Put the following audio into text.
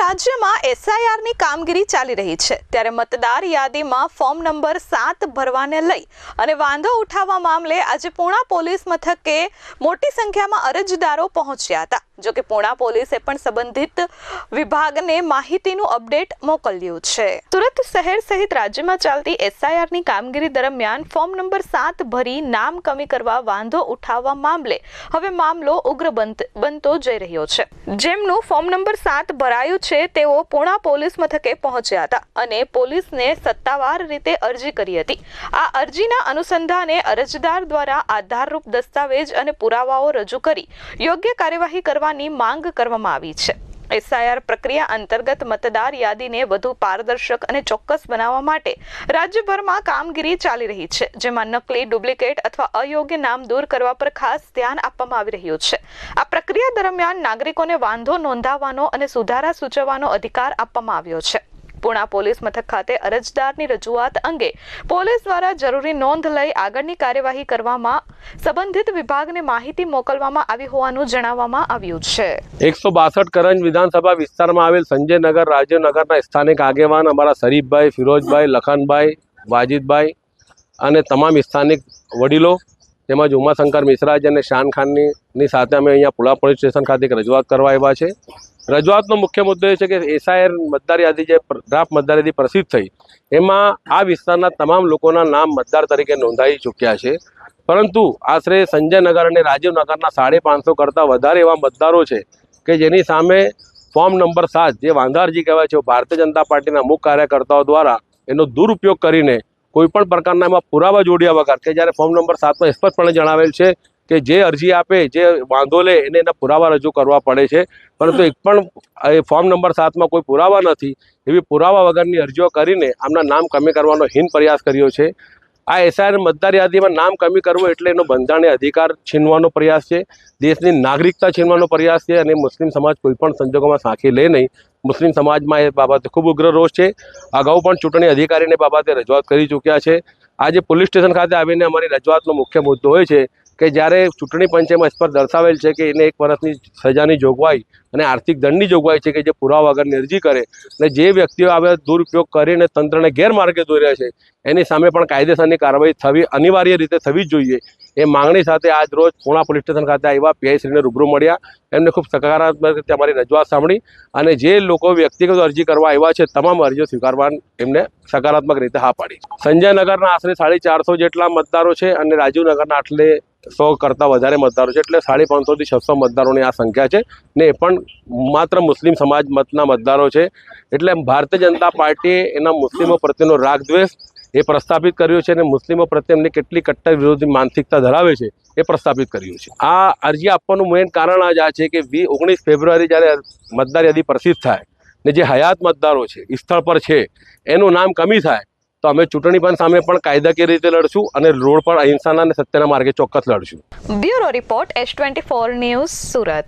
રાજ્યમાં એસઆઈઆરની કામગીરી ચાલી રહી છે ત્યારે મતદાર યાદીમાં ફોર્મ નંબર 7 ભરવાને લઈ અને વાંધો ઉઠાવવા મામલે આજે પૂણા પોલીસ મથકે મોટી સંખ્યામાં અરજદારો પહોંચ્યા હતા। જો કે પૂણા પોલીસે પણ સંબંધિત વિભાગને માહિતીનું અપડેટ મોકલ્યું છે। સુરત શહેર સહિત રાજ્યમાં ચાલતી એસઆઈઆરની કામગીરી દરમિયાન ફોર્મ નંબર 7 ભરી નામ કમી કરવા વાંધો ઉઠાવવા મામલે હવે મામલો ઉગ્ર બનતો જઈ રહ્યો છે। જેમનું ફોર્મ નંબર 7 ભરાયું છે તેઓ પૂણા પોલીસ મથકે પહોંચ્યા હતા અને પોલીસને સત્તાવાર રીતે અરજી કરી હતી। આ અરજીના અનુસંધાને અરજદાર દ્વારા આધારરૂપ દસ્તાવેજ અને પુરાવાઓ રજૂ કરી યોગ્ય કાર્યવાહી કરવાની માંગ કરવામાં આવી છે। એસઆઈઆર પ્રક્રિયા અંતર્ગત મતદાર યાદીને વધુ પારદર્શક અને ચોક્કસ બનાવવા માટે રાજ્યભરમાં કામગીરી ચાલી રહી છે, જેમાં નકલી, ડુપ્લિકેટ અથવા અયોગ્ય નામ દૂર કરવા પર ખાસ ધ્યાન આપવામાં આવી રહ્યું છે। આ પ્રક્રિયા દરમિયાન નાગરિકોને વાંધો નોંધાવવાનો અને સુધારા સૂચવવાનો અધિકાર આપવામાં આવ્યો છે। પૂણા પોલીસ મથક ખાતે અરજદારની રજૂઆત અંગે પોલીસ દ્વારા જરૂરી નોંધ લઈ આગળની કાર્યવાહી કરવામાં સંબંધિત વિભાગને માહિતી મોકલવામાં આવી હોવાનું જણાવવામાં આવ્યું છે। 162 કરંજ વિધાનસભા વિસ્તારમાં આવેલ સંજયનગર રાજીવનગરના સ્થાનિક આગેવાન અમારા શરીફભાઈ, ફિરોજભાઈ, લખનભાઈ, વાજીદભાઈ અને તમામ સ્થાનિક વડીલો તેમજ ઉમાશંકર મિશ્રાજી અને શાન ખાનની સાથે અમે અહીંયા પૂણા પોલીસ સ્ટેશન ખાતે એક રજૂઆત કરવા આવ્યા છે। રજૂઆતનો મુખ્ય મુદ્દો એ છે કે એસઆઈઆર મતદાર યાદી જે ડ્રાફ્ટ મતદાર યાદી પ્રસિદ્ધ થઈ એમાં આ વિસ્તારના તમામ લોકોના નામ મતદાર તરીકે નોંધાઈ ચૂક્યા છે, પરંતુ આશરે સંજયનગર અને રાજીવનગરના 550 કરતાં વધારે એવા મતદારો છે કે જેની સામે ફોર્મ નંબર 7 જે વાંધા અરજી કહેવાય છે, ભારતીય જનતા પાર્ટીના મુખ્ય કાર્યકર્તાઓ દ્વારા એનો દુરુપયોગ કરીને કોઈપણ પ્રકારના એમાં પુરાવા જોડ્યા વગર કે જ્યારે ફોર્મ નંબર 7માં સ્પષ્ટપણે જણાવેલ છે કે જે અરજી આપે, જે વાંધો લે એને એના પુરાવા રજૂ કરવા પડે છે, પરંતુ એક પણ ફોર્મ નંબર 7માં કોઈ પુરાવા નથી। એવી પુરાવા વગરની અરજીઓ કરીને આમના નામ કમી કરવાનો હીન પ્રયાસ કર્યો છે। આ એસઆઈઆર મતદાર યાદીમાં નામ કમી કરવું એટલે એનો બંધારણીય અધિકાર છીનવાનો પ્રયાસ છે, દેશની નાગરિકતા છીનવાનો પ્રયાસ છે અને મુસ્લિમ સમાજ કોઈ પણ સંજોગોમાં સાંખી લે નહીં। મુસ્લિમ સમાજમાં એ બાબતે ખૂબ ઉગ્ર રોષ છે। અગાઉ પણ ચૂંટણી અધિકારીને બાબતે રજૂઆત કરી ચૂક્યા છે। આજે પોલીસ સ્ટેશન ખાતે આવીને અમારી રજૂઆતનો મુખ્ય મુદ્દો હોય છે કે જ્યારે ચૂંટણી પંચે સ્પષ્ટ દર્શાવેલ છે કે એને 1 વર્ષની સજાની જોગવાઈ અને આર્થિક દંડની જોગવાઈ છે કે જે પુરાવા વગરની અરજી કરે અને જે વ્યક્તિઓ આવે દુરુપયોગ કરીને તંત્રને ગેરમાર્ગે દોર્યા છે એની સામે પણ કાયદેસરની કાર્યવાહી થવી અનિવાર્ય રીતે થવી જ જોઈએ। એ માંગણી સાથે આજ રોજ પૂણા પોલીસ સ્ટેશન ખાતે આવ્યા, પીઆઈશ્રીને રૂબરૂ મળ્યા, એમને ખૂબ સકારાત્મક રીતે અમારી રજૂઆત સાંભળી અને જે લોકો વ્યક્તિગત અરજી કરવા આવ્યા છે તમામ અરજીઓ સ્વીકારવા એમને સકારાત્મક રીતે હા પાડી। સંજયનગરના આશરે 450 જેટલા મતદારો છે અને રાજીવનગરના આટલે 100 કરતાં વધારે મતદારો છે, એટલે 550 થી 600 મતદારોની આ સંખ્યા છે ને એ પણ માત્ર મુસ્લિમ સમાજ મતના મતદારો છે। એટલે ભારતીય જનતા પાર્ટીએ એના મુસ્લિમો પ્રત્યેનો રાગદ્વેષ એ પ્રસ્થાપિત કર્યો છે અને મુસ્લિમો પ્રત્યે એમની કેટલી કટ્ટર વિરોધી માનસિકતા ધરાવે છે એ પ્રસ્થાપિત કર્યું છે। આ અરજી આપવાનું મેઇન કારણ આજ આ છે કે 19 ફેબ્રુઆરી જ્યારે મતદાર યાદી પ્રસિદ્ધ થાય ને જે હયાત મતદારો છે સ્થળ પર છે એનું નામ કમી થાય તો અમે ચૂંટણી પંચ સામે પણ કાયદાકીય રીતે લડશું અને રોડ પર અહિંસાના અને સત્યના માર્ગે ચોક્કસ લડશું। Bureau report S24 news, Surat.